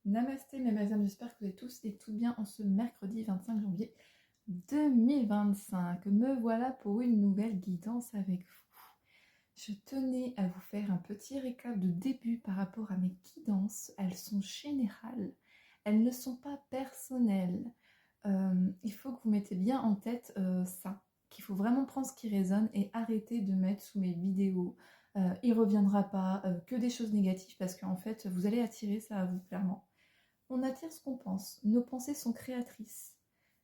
Namasté mes mesdames, j'espère que vous êtes tous et toutes bien en ce mercredi 25 janvier 2025. Me voilà pour une nouvelle guidance avec vous. Je tenais à vous faire un petit récap de début par rapport à mes guidances. Elles sont générales, elles ne sont pas personnelles. Il faut que vous mettez bien en tête ça, qu'il faut vraiment prendre ce qui résonne et arrêter de mettre sous mes vidéos il reviendra pas, que des choses négatives parce qu'en fait vous allez attirer ça à vous clairement. On attire ce qu'on pense. Nos pensées sont créatrices.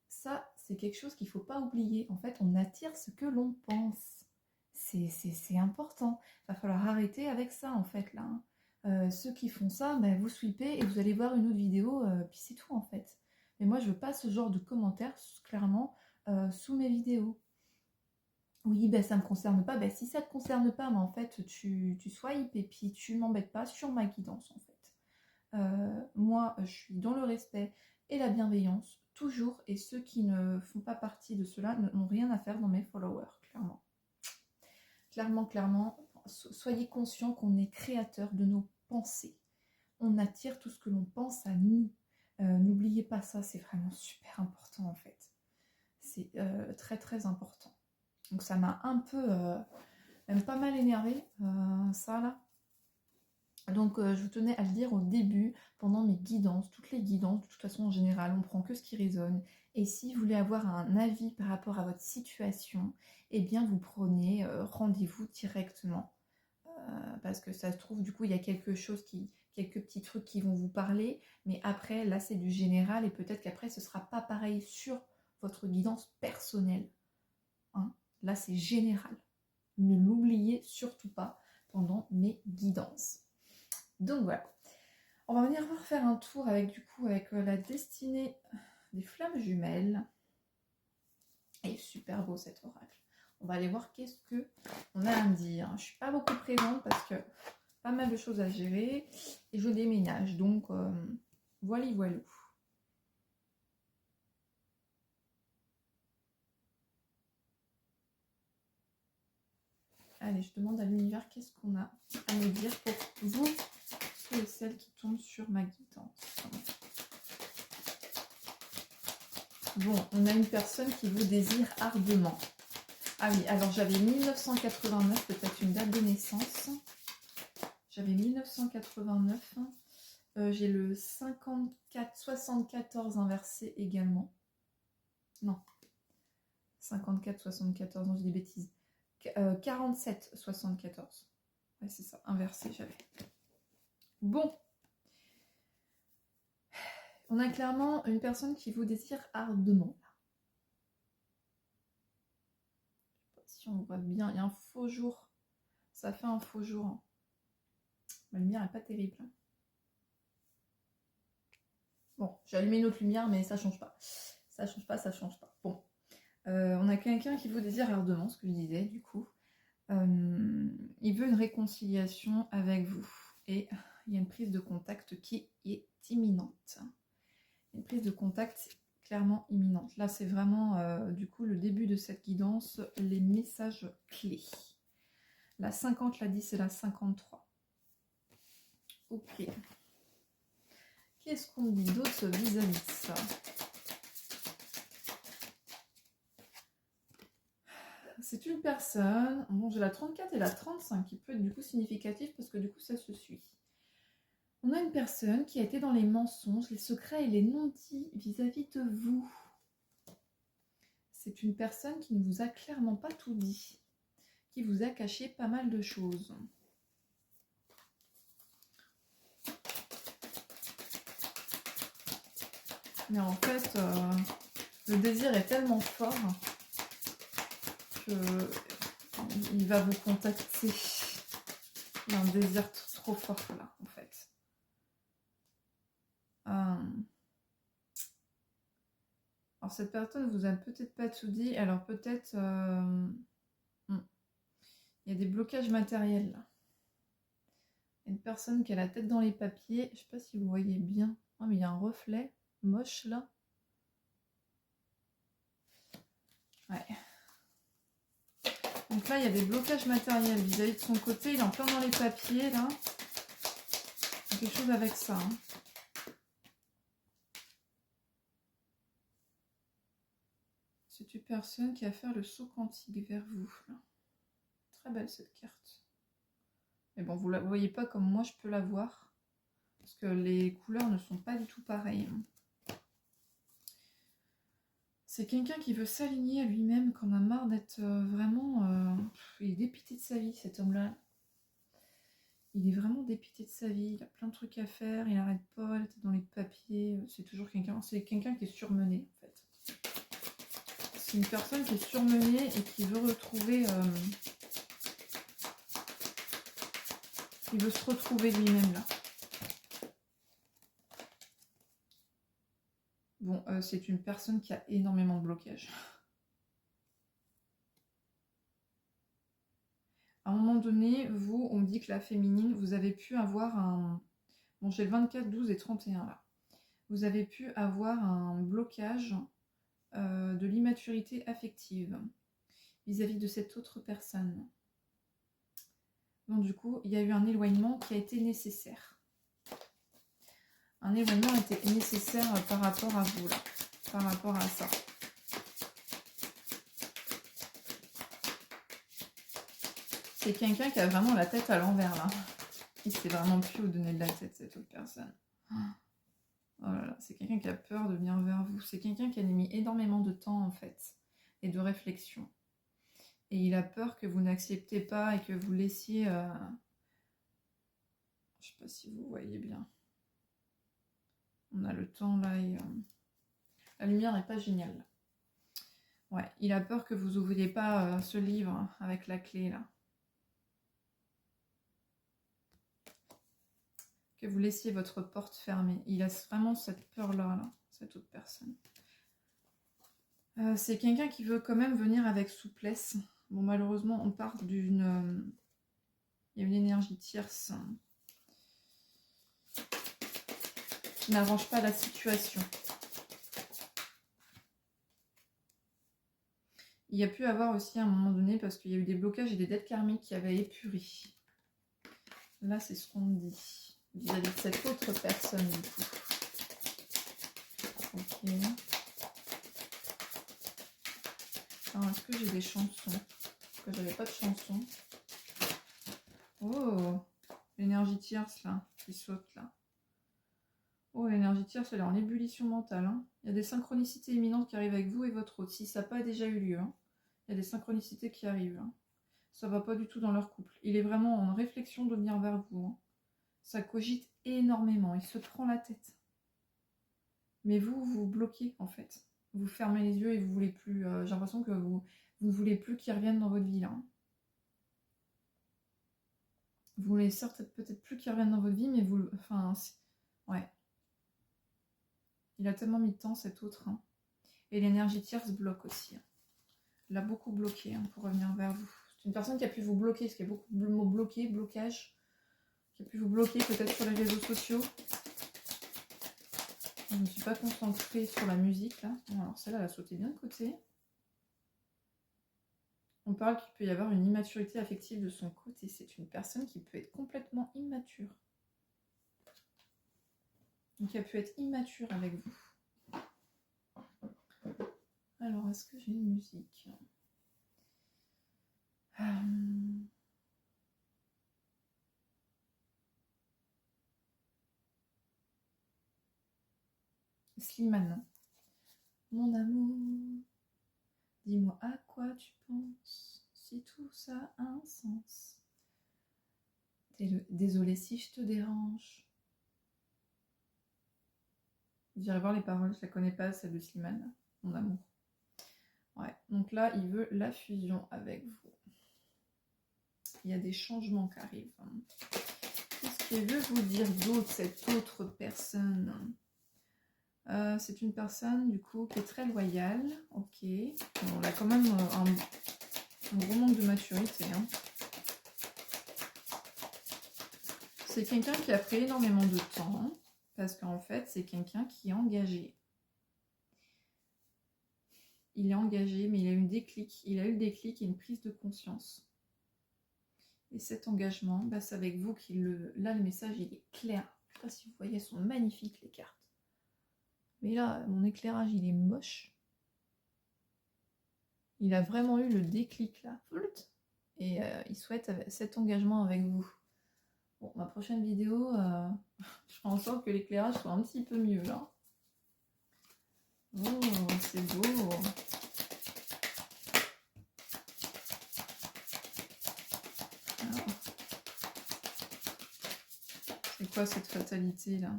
Ça, c'est quelque chose qu'il ne faut pas oublier. En fait, on attire ce que l'on pense. C'est important. Il va falloir arrêter avec ça, en fait, là. Ceux qui font ça, ben, vous sweepez et vous allez voir une autre vidéo, puis c'est tout, en fait. Mais moi, je veux pas ce genre de commentaires, clairement, sous mes vidéos. Oui, ben ça me concerne pas. Ben si ça te concerne pas, mais en fait, tu swipes et puis tu m'embêtes pas sur ma guidance, en fait. Moi, je suis dans le respect et la bienveillance, toujours, et ceux qui ne font pas partie de cela n'ont rien à faire dans mes followers, clairement. Clairement, soyez conscients qu'on est créateur de nos pensées. On attire tout ce que l'on pense à nous. N'oubliez pas ça, c'est vraiment super important en fait. C'est très très important. Donc ça m'a un peu, même pas mal énervé, ça là. Donc je tenais à le dire au début, pendant mes guidances, toutes les guidances, de toute façon en général, on prend que ce qui résonne. Et si vous voulez avoir un avis par rapport à votre situation, eh bien vous prenez rendez-vous directement. Parce que ça se trouve, du coup, il y a quelque chose quelques petits trucs qui vont vous parler, mais après, là c'est du général, et peut-être qu'après ce sera pas pareil sur votre guidance personnelle. Hein. Là c'est général. Ne l'oubliez surtout pas pendant mes guidances. Donc voilà, on va venir faire un tour avec la destinée des flammes jumelles. Et super beau cet oracle. On va aller voir qu'est-ce que on a à me dire. Je suis pas beaucoup présente parce que pas mal de choses à gérer et je déménage. Donc voilà. Allez, je demande à l'univers qu'est-ce qu'on a à me dire pour vous. Et celle qui tombe sur ma guidance. Bon, on a une personne qui vous désire ardemment. Ah oui, alors j'avais 1989, peut-être une date de naissance. J'avais 1989. J'ai le 74 inversé également. Non. 74, non, j'ai des bêtises. 74. Ouais, c'est ça, inversé, j'avais. Bon. On a clairement une personne qui vous désire ardemment. Je sais pas si on voit bien. Il y a un faux jour. Ça fait un faux jour. Ma lumière n'est pas terrible. Bon, j'ai allumé une autre lumière, mais ça change pas. Ça change pas. Bon. On a quelqu'un qui vous désire ardemment, ce que je disais, du coup. Il veut une réconciliation avec vous. Et il y a une prise de contact qui est imminente. Une prise de contact clairement imminente. Là, c'est vraiment, du coup, le début de cette guidance, les messages clés. La 50, la 10 et la 53. Ok. Qu'est-ce qu'on dit d'autre vis-à-vis de ça? C'est une personne, bon j'ai la 34 et la 35 qui peut être du coup significatif parce que du coup ça se suit. On a une personne qui a été dans les mensonges, les secrets et les non-dits vis-à-vis de vous. C'est une personne qui ne vous a clairement pas tout dit, qui vous a caché pas mal de choses. Mais en fait, le désir est tellement fort qu'il va vous contacter. Il y a un désir trop fort là, en fait. Alors cette personne vous a peut-être pas tout dit. Alors peut-être... il y a des blocages matériels là. Il y a une personne qui a la tête dans les papiers. Je sais pas si vous voyez bien. Oh mais il y a un reflet moche là. Ouais. Donc là, il y a des blocages matériels vis-à-vis de son côté. Il est en plein dans les papiers, là. Quelque chose avec ça. Hein. C'est une personne qui a fait le saut quantique vers vous. Là. Très belle cette carte. Mais bon, vous ne la voyez pas comme moi je peux la voir. Parce que les couleurs ne sont pas du tout pareilles. C'est quelqu'un qui veut s'aligner à lui-même, qu'on a marre d'être vraiment... il est dépité de sa vie, cet homme-là. Il est vraiment dépité de sa vie, il a plein de trucs à faire, il n'arrête pas, il est dans les papiers. C'est toujours quelqu'un... C'est quelqu'un qui est surmené, en fait. C'est une personne qui est surmenée et qui veut retrouver... il veut se retrouver lui-même, là. Bon, c'est une personne qui a énormément de blocages. À un moment donné, vous, on me dit que la féminine, vous avez pu avoir un... Bon, j'ai le 24, 12 et 31 là. Vous avez pu avoir un blocage de l'immaturité affective vis-à-vis de cette autre personne. Donc du coup, il y a eu un éloignement qui a été nécessaire. Un éloignement était nécessaire par rapport à vous, là. Par rapport à ça. C'est quelqu'un qui a vraiment la tête à l'envers, là. Il sait vraiment plus où donner de la tête, cette autre personne. Oh là là, c'est quelqu'un qui a peur de venir vers vous. C'est quelqu'un qui a mis énormément de temps, en fait, et de réflexion. Et il a peur que vous n'acceptez pas et que vous laissiez... Je sais pas si vous voyez bien. On a le temps, là, et... La lumière n'est pas géniale. Ouais, il a peur que vous ouvriez pas ce livre avec la clé, là. Que vous laissiez votre porte fermée. Il a vraiment cette peur-là, là, cette autre personne. C'est quelqu'un qui veut quand même venir avec souplesse. Bon, malheureusement, on part d'une... il y a une énergie tierce qui n'arrange pas la situation. Il y a pu avoir aussi à un moment donné, parce qu'il y a eu des blocages et des dettes karmiques qui avaient épuré. Là, c'est ce qu'on me dit. Vis-à-vis de cette autre personne, du coup. Ok. Alors, est-ce que j'ai des chansons? Parce que j'avais pas de chansons. Oh, l'énergie tierce, là, qui saute, là. Oh, l'énergie tierce, elle est en ébullition mentale. Hein. Il y a des synchronicités imminentes qui arrivent avec vous et votre autre. Si ça n'a pas déjà eu lieu, hein. Il y a des synchronicités qui arrivent. Hein. Ça va pas du tout dans leur couple. Il est vraiment en réflexion de venir vers vous. Hein. Ça cogite énormément. Il se prend la tête. Mais vous, vous bloquez, en fait. Vous fermez les yeux et vous voulez plus... j'ai l'impression que vous ne voulez plus qu'il revienne dans votre vie, là. Hein. Vous voulez certes peut-être plus qu'il revienne dans votre vie, mais vous... Enfin, ouais. Il a tellement mis de temps, cet autre. Hein. Et l'énergie tierce bloque aussi. Hein. Il a beaucoup bloqué hein, pour revenir vers vous. C'est une personne qui a pu vous bloquer, parce qu'il y a beaucoup de mots bloqués, blocage, qui a pu vous bloquer peut-être sur les réseaux sociaux. Je ne me suis pas concentrée sur la musique, là. Bon, alors celle-là, elle a sauté bien de côté. On parle qu'il peut y avoir une immaturité affective de son côté. C'est une personne qui peut être complètement immature. Donc, elle peut être immature avec vous. Alors, est-ce que j'ai une musique? Slimane. Mon amour, dis-moi à quoi tu penses, si tout ça a un sens. Désolée si je te dérange. J'irai voir les paroles, je la connais pas, celle de Slimane, mon amour. Ouais, donc là, il veut la fusion avec vous. Il y a des changements qui arrivent. Qu'est-ce qu'il veut vous dire d'autre, cette autre personne? C'est une personne, du coup, qui est très loyale. Ok. Bon, on a quand même un gros manque de maturité. Hein. C'est quelqu'un qui a pris énormément de temps. Parce qu'en fait, c'est quelqu'un qui est engagé. Il est engagé, mais il a eu déclic. Il a eu le déclic et une prise de conscience. Et cet engagement, bah, c'est avec vous qu'il le... Là, le message, il est clair. Je ne sais pas si vous voyez, elles sont magnifiques, les cartes. Mais là, mon éclairage, il est moche. Il a vraiment eu le déclic là. Et il souhaite cet engagement avec vous. Bon, ma prochaine vidéo, je ferai en sorte que l'éclairage soit un petit peu mieux là. Oh, c'est beau. C'est quoi cette fatalité là?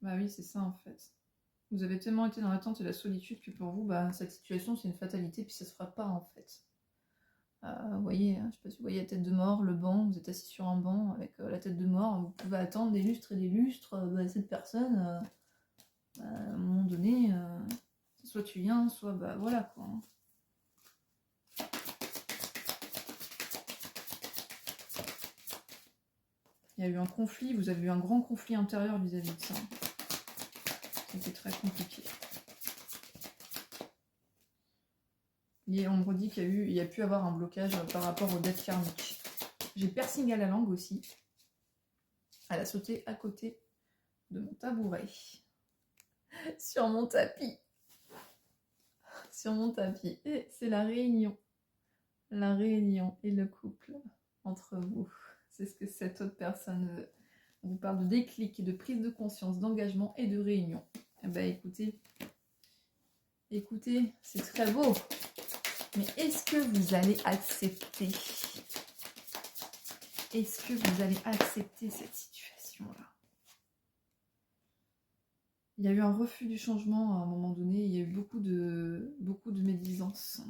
Bah oui, c'est ça en fait. Vous avez tellement été dans l'attente et la solitude que pour vous, bah, cette situation c'est une fatalité puis ça se fera pas en fait. Vous voyez, je sais pas si vous voyez la tête de mort, le banc, vous êtes assis sur un banc avec la tête de mort, vous pouvez attendre des lustres et des lustres, bah, cette personne, à un moment donné, soit tu viens, soit bah voilà quoi. Il y a eu un conflit, vous avez eu un grand conflit intérieur vis-à-vis de ça. C'était très compliqué. Et on me redit qu'il y a pu avoir un blocage par rapport aux dettes karmiques. J'ai piercing à la langue aussi. Elle a sauté à côté de mon tabouret. Sur mon tapis. Sur mon tapis. Et c'est la réunion. La réunion et le couple entre vous. C'est ce que cette autre personne veut. On vous parle de déclic, de prise de conscience, d'engagement et de réunion. Eh ben écoutez, c'est très beau. Mais est-ce que vous allez accepter? Est-ce que vous allez accepter cette situation-là? Il y a eu un refus du changement à un moment donné. Il y a eu beaucoup de médisance.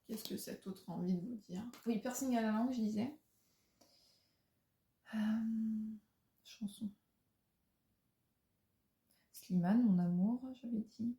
Qu'est-ce que cet autre a envie de vous dire? Oui, piercing à la langue, je disais. Chanson. Slimane, mon amour, j'avais dit.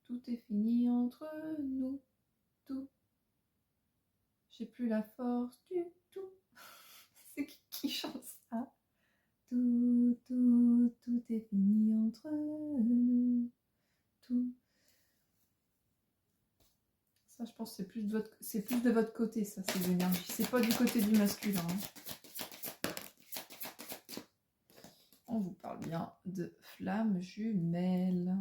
Tout est fini entre nous. Tout. J'ai plus la force du tout. C'est qui chante ça? Tout est fini entre nous. Tout. Ça, je pense que c'est plus de votre côté, ça, ces énergies. C'est pas du côté du masculin. On vous parle bien de flammes jumelles.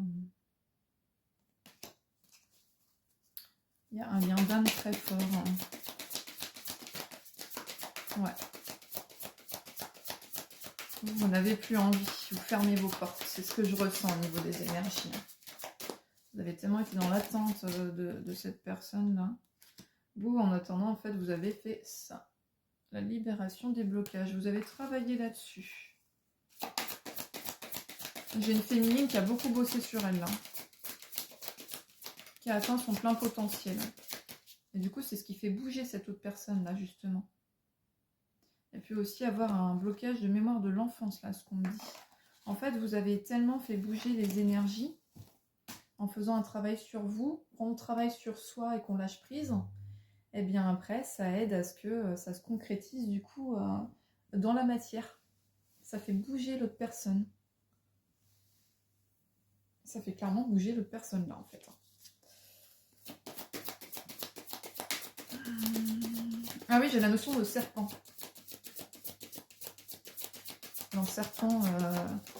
Il y a un lien d'âme très fort. Ouais. Vous n'avez plus envie, vous fermez vos portes. C'est ce que je ressens au niveau des énergies. Vous avez tellement été dans l'attente de cette personne-là. Vous, en attendant, en fait, vous avez fait ça. La libération des blocages. Vous avez travaillé là-dessus. J'ai une féminine qui a beaucoup bossé sur elle, là. Qui a atteint son plein potentiel. Et du coup, c'est ce qui fait bouger cette autre personne-là, justement. Il peut aussi avoir un blocage de mémoire de l'enfance, là, ce qu'on me dit. En fait, vous avez tellement fait bouger les énergies en faisant un travail sur vous. Quand on travaille sur soi et qu'on lâche prise, et bien après, ça aide à ce que ça se concrétise, du coup, dans la matière. Ça fait bouger l'autre personne. Ça fait clairement bouger l'autre personne, là, en fait. Ah oui, j'ai la notion de serpent. Un serpent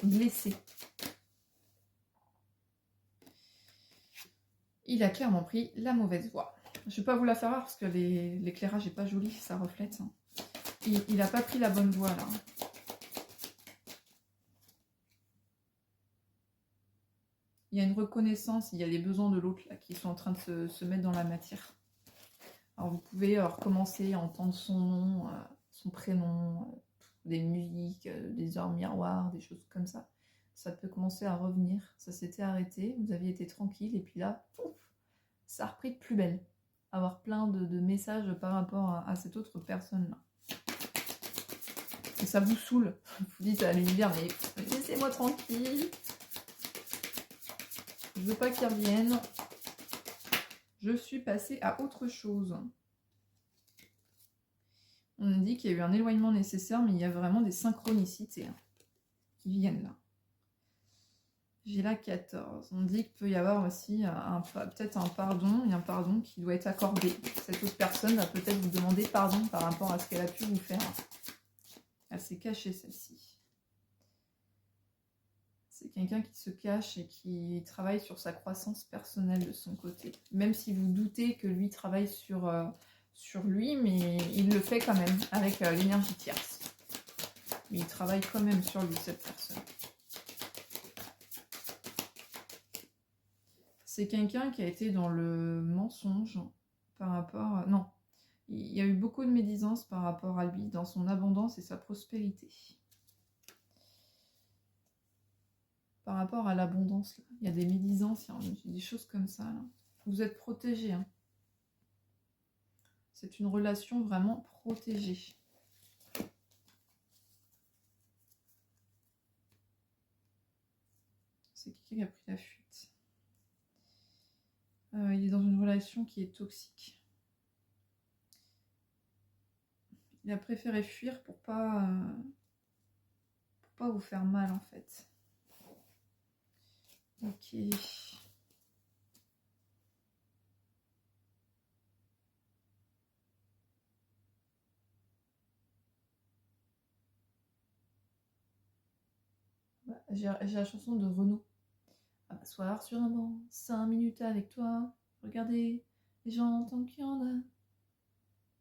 blessé. Il a clairement pris la mauvaise voie. Je ne vais pas vous la faire voir parce que l'éclairage n'est pas joli, ça reflète. Il n'a pas pris la bonne voie là. Il y a une reconnaissance, il y a les besoins de l'autre là qui sont en train de se mettre dans la matière. Alors vous pouvez recommencer à entendre son nom, son prénom, des musiques, des heures miroirs, des choses comme ça. Ça peut commencer à revenir. Ça s'était arrêté, vous aviez été tranquille et puis là, pouf, ça a repris de plus belle. Avoir plein de messages par rapport à cette autre personne-là. Et ça vous saoule. Vous dites à l'univers, mais laissez-moi tranquille. Je veux pas qu'il revienne. Je suis passée à autre chose. On nous dit qu'il y a eu un éloignement nécessaire, mais il y a vraiment des synchronicités. qui viennent là. J'ai la 14. On dit qu'il peut y avoir aussi peut-être un pardon, et un pardon qui doit être accordé. Cette autre personne va peut-être vous demander pardon par rapport à ce qu'elle a pu vous faire. Elle s'est cachée, celle-ci. C'est quelqu'un qui se cache et qui travaille sur sa croissance personnelle de son côté. Même si vous doutez que lui travaille sur lui, mais il le fait quand même avec l'énergie tierce. Mais il travaille quand même sur lui, cette personne. C'est quelqu'un qui a été dans le mensonge par rapport... Non, il y a eu beaucoup de médisance par rapport à lui dans son abondance et sa prospérité. Par rapport à l'abondance, il y a des médisances, il y a des choses comme ça. Là. Vous êtes protégé. Hein. C'est une relation vraiment protégée. C'est quelqu'un qui a pris la fuite. Il est dans une relation qui est toxique. Il a préféré fuir pour pas vous faire mal en fait. Ok. J'ai la chanson de Renaud. À m'asseoir sur un banc, 5 minutes avec toi. Regardez les gens tant qu'il y en a.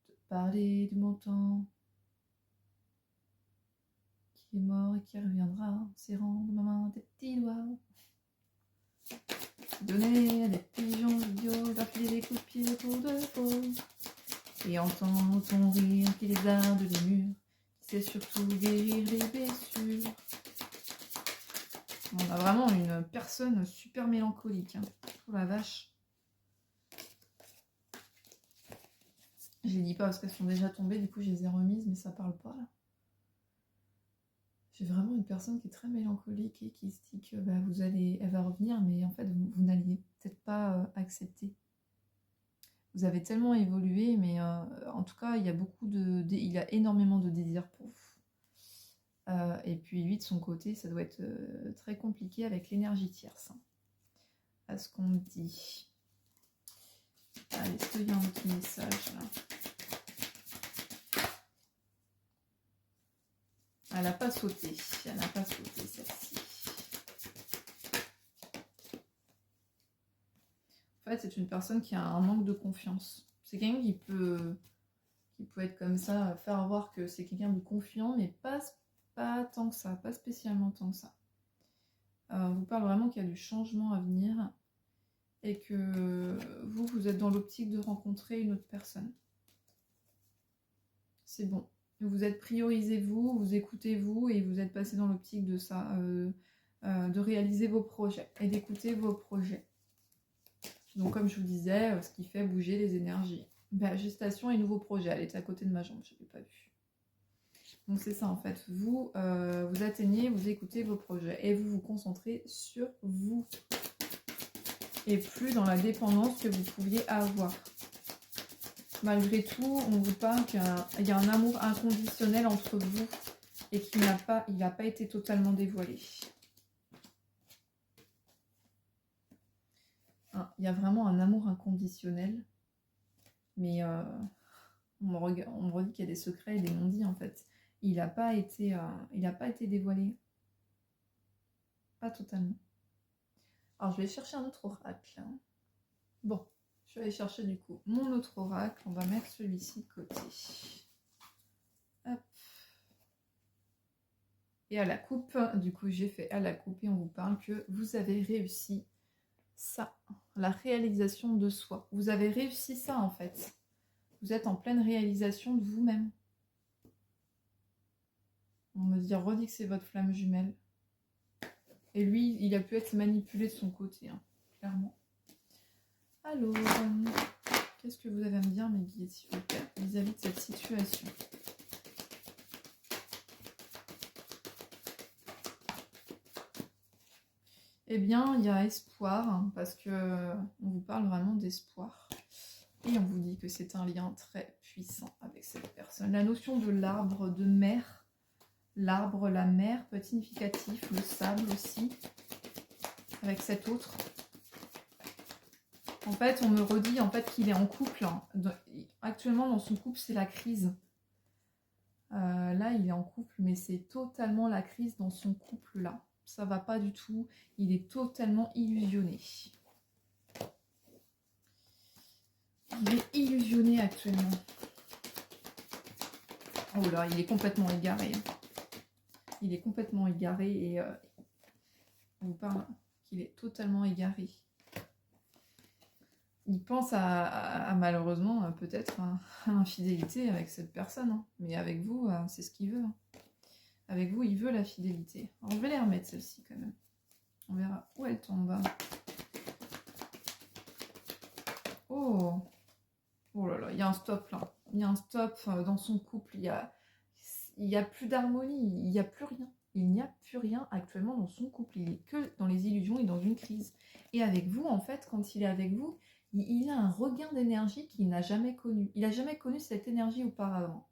Te parler du bon temps qui est mort et qui reviendra en serrant de ma main tes petits doigts. Donner à des pigeons idiots, leur filer des coups de pied pour de faux. Et entendre ton rire qui les arde les murs, qui sait surtout guérir les blessures. On a vraiment une personne super mélancolique. Hein. Oh la vache. Je les dis pas parce qu'elles sont déjà tombées, du coup je les ai remises, mais ça parle pas là. J'ai vraiment une personne qui est très mélancolique et qui se dit que bah, elle va revenir, mais en fait vous n'alliez peut-être pas accepter. Vous avez tellement évolué, mais en tout cas il y a énormément de désir pour vous. Et puis lui de son côté, ça doit être très compliqué avec l'énergie tierce. Hein, à ce qu'on me dit. Allez, est-ce qu'il y a un petit message là? Elle n'a pas sauté. Elle n'a pas sauté celle-ci. En fait, c'est une personne qui a un manque de confiance. C'est quelqu'un qui peut être comme ça, faire voir que c'est quelqu'un de confiant, mais pas tant que ça, pas spécialement tant que ça. On vous parle vraiment qu'il y a du changement à venir et que vous êtes dans l'optique de rencontrer une autre personne. C'est bon. Vous êtes priorisé vous écoutez vous et vous êtes passé dans l'optique de ça, de réaliser vos projets et d'écouter vos projets. Donc comme je vous disais, ce qui fait bouger les énergies. Bah, gestation et nouveau projet, elle était à côté de ma jambe, je ne l'ai pas vu. Donc c'est ça en fait, vous atteignez, vous écoutez vos projets et vous vous concentrez sur vous. Et plus dans la dépendance que vous pouviez avoir. Malgré tout, on vous parle qu'il y a un amour inconditionnel entre vous et qu'il n'a pas été totalement dévoilé. Il y a vraiment un amour inconditionnel, mais on me redit qu'il y a des secrets et des non-dits en fait. Il n'a pas été dévoilé. Pas totalement. Alors je vais chercher un autre oracle. Bon. Je vais aller chercher du coup mon autre oracle. On va mettre celui-ci de côté. Hop. Et à la coupe, du coup j'ai fait à la coupe et on vous parle que vous avez réussi ça. La réalisation de soi. Vous avez réussi ça en fait. Vous êtes en pleine réalisation de vous-même. On me dit, redit que c'est votre flamme jumelle. Et lui, il a pu être manipulé de son côté, hein, clairement. Alors, qu'est-ce que vous avez à me dire, mes guides, s'il vous plaît, vis-à-vis de cette situation? Eh bien, il y a espoir, hein, parce que on vous parle vraiment d'espoir. Et on vous dit que c'est un lien très puissant avec cette personne. La notion de l'arbre de mer, L'arbre, la mer peut être significatif, le sable aussi, avec cet autre. En fait, on me redit en fait qu'il est en couple. Hein. Actuellement, dans son couple, c'est la crise. Là, il est en couple, mais c'est totalement la crise dans son couple là. Ça va pas du tout. Il est totalement illusionné. Il est illusionné actuellement. Oh là, il est complètement égaré. Il est complètement égaré et on vous parle qu'il est totalement égaré. Il pense à malheureusement peut-être à l'infidélité avec cette personne. Hein. Mais avec vous, c'est ce qu'il veut. Hein. Avec vous, il veut la fidélité. Alors, je vais les remettre celle-ci quand même. On verra où elle tombe. Oh, oh là là, il y a un stop là. Il y a un stop dans son couple. Il y a plus d'harmonie. Il n'y a plus rien. Il n'y a plus rien actuellement dans son couple. Il est que dans les illusions et dans une crise. Et avec vous, en fait, quand il est avec vous, il a un regain d'énergie qu'il n'a jamais connu. Il n'a jamais connu cette énergie auparavant.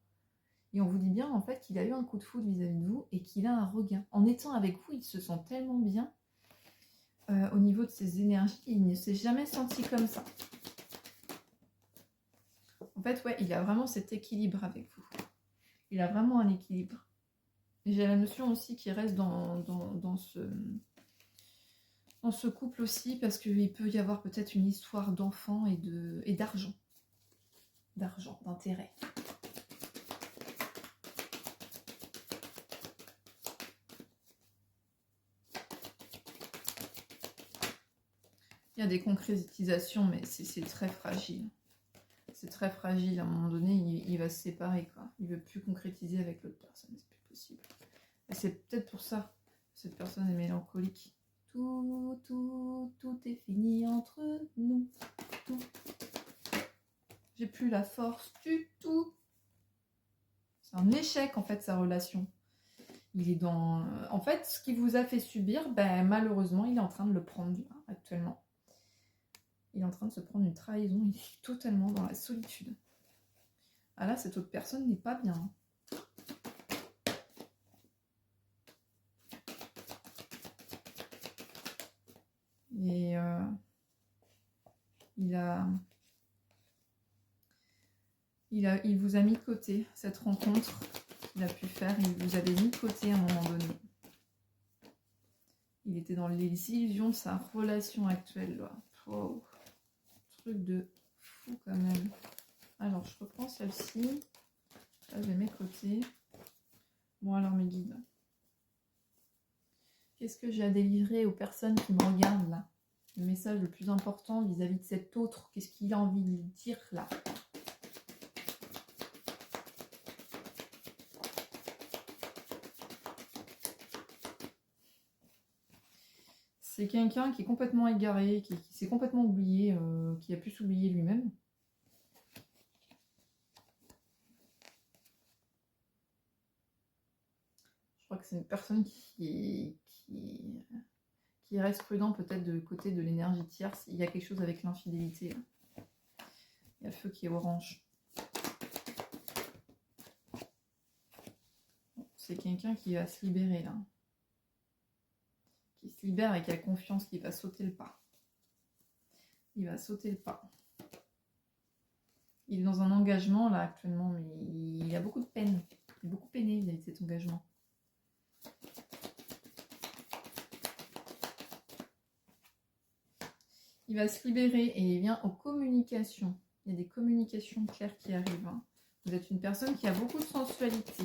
Et on vous dit bien, en fait, qu'il a eu un coup de foudre vis-à-vis de vous et qu'il a un regain. En étant avec vous, il se sent tellement bien. Au niveau de ses énergies, il ne s'est jamais senti comme ça. En fait, ouais, il a vraiment cet équilibre avec vous. Il a vraiment un équilibre. Et j'ai la notion aussi qu'il reste dans ce couple aussi, parce qu'il peut y avoir peut-être une histoire d'enfant et d'argent. D'argent, d'intérêt. Il y a des concrétisations, mais c'est très fragile. C'est très fragile. À un moment donné, il va se séparer, quoi. Il ne veut plus concrétiser avec l'autre personne. C'est plus possible. Et c'est peut-être pour ça que cette personne est mélancolique. Tout est fini entre nous. Tout. J'ai plus la force du tout. C'est un échec, en fait, sa relation. Il est dans... En fait, ce qui vous a fait subir, ben, malheureusement, il est en train de le prendre actuellement. Il est en train de se prendre une trahison. Il est totalement dans la solitude. Ah là, cette autre personne n'est pas bien. Et il vous a mis de côté, cette rencontre qu'il a pu faire. Il vous avait mis de côté à un moment donné. Il était dans les illusions de sa relation actuelle. Là. Wow. Truc de fou quand même. Alors, je reprends celle-ci. Là, je vais mes côtés. Bon, alors, mes guides. Qu'est-ce que j'ai à délivrer aux personnes qui me regardent, là? Le message le plus important vis-à-vis de cet autre. Qu'est-ce qu'il a envie de lui dire, là? C'est quelqu'un qui est complètement égaré, qui s'est complètement oublié, qui a pu s'oublier lui-même. Je crois que c'est une personne qui reste prudent peut-être de côté de l'énergie tierce. Il y a quelque chose avec l'infidélité. Il y a le feu qui est orange. C'est quelqu'un qui va se libérer là. Qui se libère et qui a confiance, qui va sauter le pas. Il va sauter le pas. Il est dans un engagement là actuellement, mais il a beaucoup de peine. Il est beaucoup peiné vis-à-vis de cet engagement. Il va se libérer et il vient aux communications. Il y a des communications claires qui arrivent. Hein. Vous êtes une personne qui a beaucoup de sensualité.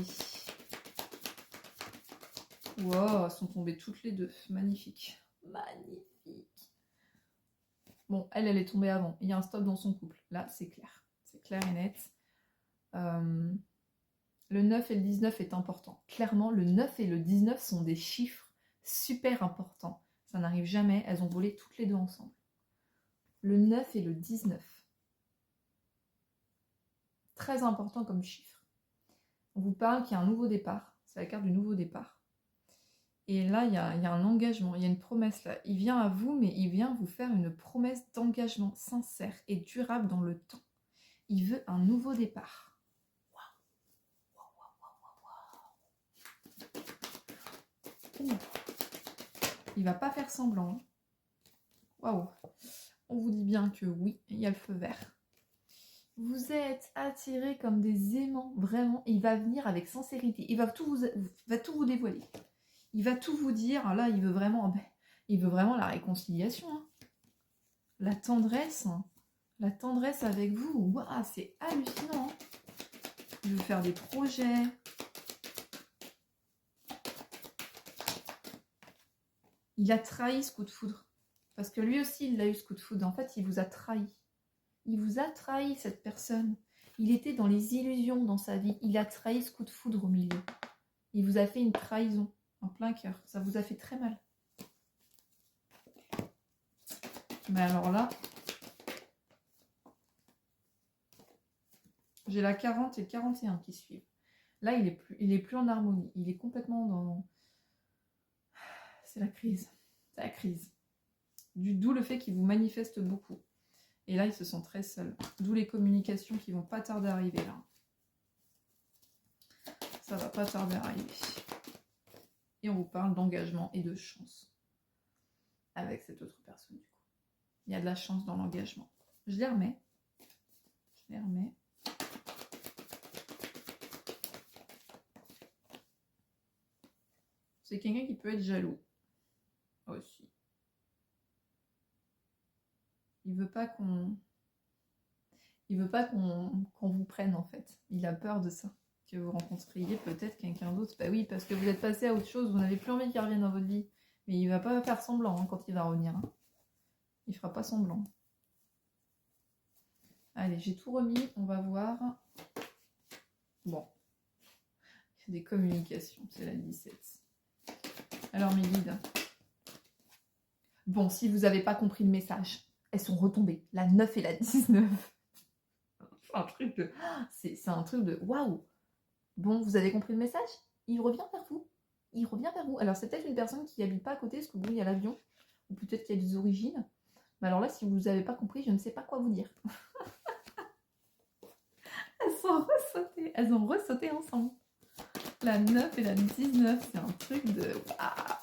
Wow, elles sont tombées toutes les deux. Magnifique. Magnifique. Bon, elle est tombée avant. Il y a un stop dans son couple. Là, c'est clair. C'est clair et net. Le 9 et le 19 est important. Clairement, le 9 et le 19 sont des chiffres super importants. Ça n'arrive jamais. Elles ont volé toutes les deux ensemble. Le 9 et le 19. Très important comme chiffre. On vous parle qu'il y a un nouveau départ. C'est la carte du nouveau départ. Et là, il y a un engagement, il y a une promesse là. Il vient à vous, mais il vient vous faire une promesse d'engagement sincère et durable dans le temps. Il veut un nouveau départ. Ouh. Il va pas faire semblant. Hein. Waouh. On vous dit bien que oui, il y a le feu vert. Vous êtes attirés comme des aimants, vraiment. Il va venir avec sincérité. Il va tout vous dévoiler. Il va tout vous dire. Là, il veut vraiment la réconciliation. Hein. La tendresse. Hein. La tendresse avec vous. Waouh, c'est hallucinant. Hein. Il veut faire des projets. Il a trahi ce coup de foudre. Parce que lui aussi, il l'a eu ce coup de foudre. En fait, il vous a trahi. Il vous a trahi, cette personne. Il était dans les illusions dans sa vie. Il a trahi ce coup de foudre au milieu. Il vous a fait une trahison en plein cœur. Ça vous a fait très mal. Mais alors là, j'ai la 40 et le 41 qui suivent. Là, il est plus en harmonie. Il est complètement dans... C'est la crise. C'est la crise. D'où le fait qu'il vous manifeste beaucoup. Et là, il se sent très seul. D'où les communications qui vont pas tarder à arriver là. Ça va pas tarder à arriver. Et on vous parle d'engagement et de chance. Avec cette autre personne du coup. Il y a de la chance dans l'engagement. Je les remets. C'est quelqu'un qui peut être jaloux. Aussi. Il veut pas qu'on vous prenne en fait. Il a peur de ça. Que vous rencontriez peut-être quelqu'un d'autre. Bah oui, parce que vous êtes passé à autre chose. Vous n'avez plus envie qu'il revienne dans votre vie. Mais il va pas faire semblant hein, quand il va revenir. Hein. Il fera pas semblant. Allez, j'ai tout remis. On va voir. Bon. Il y a des communications. C'est la 17. Alors mes guides. Bon, si vous n'avez pas compris le message, elles sont retombées. La 9 et la 19. C'est un truc de waouh. Bon, vous avez compris le message? Il revient vers vous. Il revient vers vous. Alors, c'est peut-être une personne qui n'habite pas à côté, parce que bon, il y a l'avion, ou peut-être qu'il y a des origines. Mais alors là, si vous n'avez pas compris, je ne sais pas quoi vous dire. Elles ont ressauté ensemble. La 9 et la 19, c'est un truc de waouh.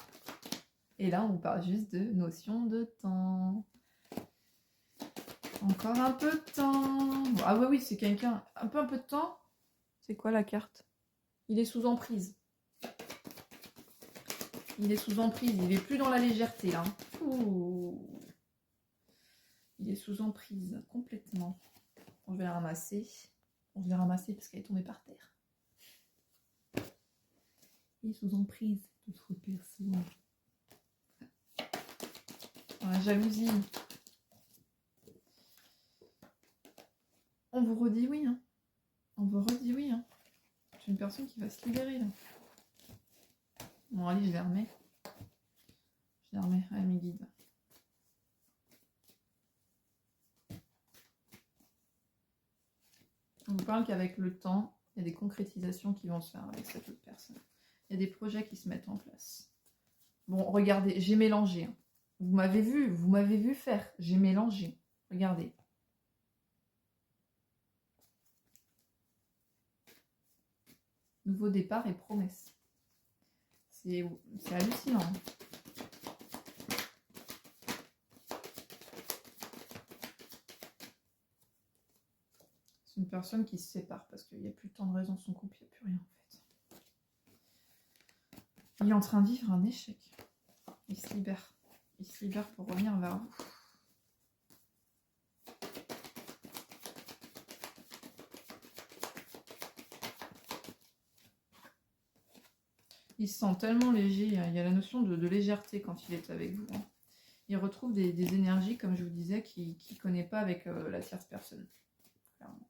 Et là, on vous parle juste de notion de temps. Encore un peu de temps. Ah oui, c'est quelqu'un. Un peu de temps. C'est quoi la carte? Il est sous emprise. Il est sous emprise. Il est plus dans la légèreté là. Ouh. Il est sous emprise complètement. Je vais la ramasser. Je vais la ramasser parce qu'elle est tombée par terre. Il est sous emprise. D'autres personnes. La jalousie. On vous redit oui. Hein. On vous redit oui. Hein. C'est une personne qui va se libérer là. Bon, allez, je les remets. Je les remets à mes guides. On vous parle qu'avec le temps, il y a des concrétisations qui vont se faire avec cette autre personne. Il y a des projets qui se mettent en place. Bon, regardez, j'ai mélangé. Hein. Vous m'avez vu faire. J'ai mélangé. Regardez. Nouveau départ et promesse. C'est hallucinant. Hein. C'est une personne qui se sépare parce qu'il n'y a plus tant de raisons de son couple, il n'y a plus rien en fait. Il est en train de vivre un échec. Il se libère. Il se libère pour revenir vers vous. Il se sent tellement léger. Il y a la notion de légèreté quand il est avec vous. Hein. Il retrouve des énergies, comme je vous disais, qu'il ne connaît pas avec la tierce personne. Clairement.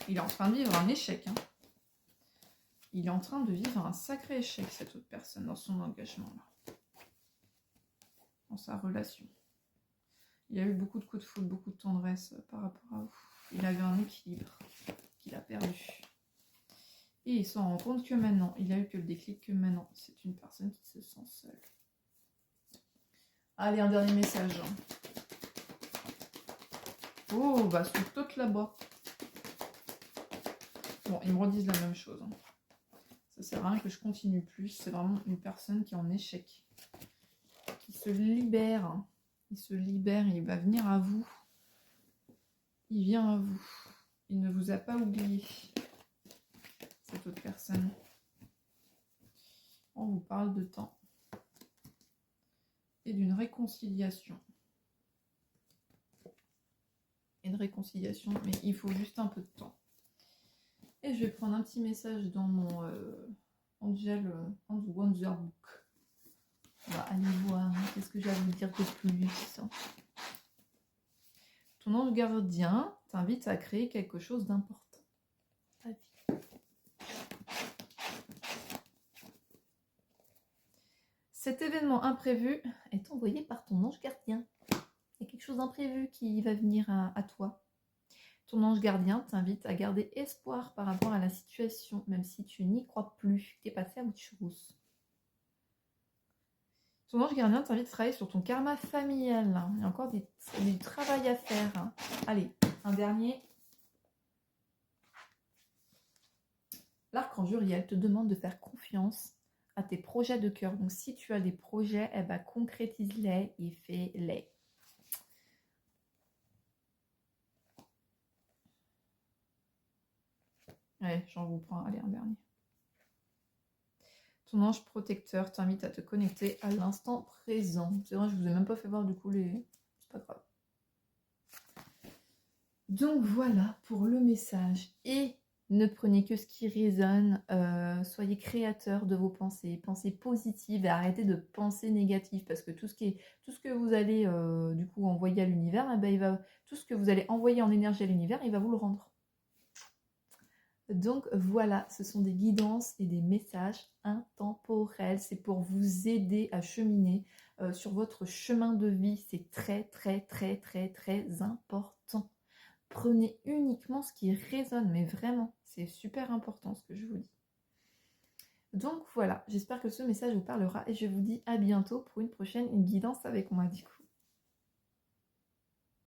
Il est en train de vivre un échec. Hein. Il est en train de vivre un sacré échec, cette autre personne, dans son engagement-là. Dans sa relation. Il a eu beaucoup de coups de foudre, beaucoup de tendresse par rapport à vous. Il avait un équilibre qu'il a perdu. Et il s'en rend compte que maintenant, il a eu que le déclic que maintenant, c'est une personne qui se sent seule. Allez, un dernier message. Oh, bah, sur toute là-bas. Bon, ils me redisent la même chose. Hein. Ça sert à rien que je continue plus. C'est vraiment une personne qui est en échec. Qui se libère. Il se libère et il va venir à vous. Il vient à vous. Il ne vous a pas oublié. Cette autre personne. On vous parle de temps. Et d'une réconciliation. Et de réconciliation. Mais il faut juste un peu de temps. Et je vais prendre un petit message dans mon Angel Wonder Book. On va aller voir qu'est-ce que j'ai à vous dire de plus. Ton ange gardien t'invite à créer quelque chose d'important. Ta vie. Cet événement imprévu est envoyé par ton ange gardien. Il y a quelque chose d'imprévu qui va venir à toi. Ton ange gardien t'invite à garder espoir par rapport à la situation, même si tu n'y crois plus, tu es passé à autre chose. Ton ange gardien t'invite à travailler sur ton karma familial. Il y a encore du travail à faire. Allez, un dernier. L'archange Uriel te demande de faire confiance à tes projets de cœur. Donc si tu as des projets, eh ben, concrétise-les et fais-les. Allez, j'en vous prends. Allez, un dernier. Ton ange protecteur t'invite à te connecter à l'instant présent. C'est vrai, je vous ai même pas fait voir du coup les... C'est pas grave. Donc voilà pour le message. Et ne prenez que ce qui résonne. Soyez créateur de vos pensées. Pensez positives et arrêtez de penser négatif. Parce que tout ce que vous allez du coup envoyer à l'univers, eh ben, tout ce que vous allez envoyer en énergie à l'univers, il va vous le rendre. Donc voilà, ce sont des guidances et des messages intemporels. C'est pour vous aider à cheminer sur votre chemin de vie. C'est très, très, très, très, très important. Prenez uniquement ce qui résonne, mais vraiment, c'est super important ce que je vous dis. Donc voilà, j'espère que ce message vous parlera et je vous dis à bientôt pour une prochaine guidance avec moi du coup.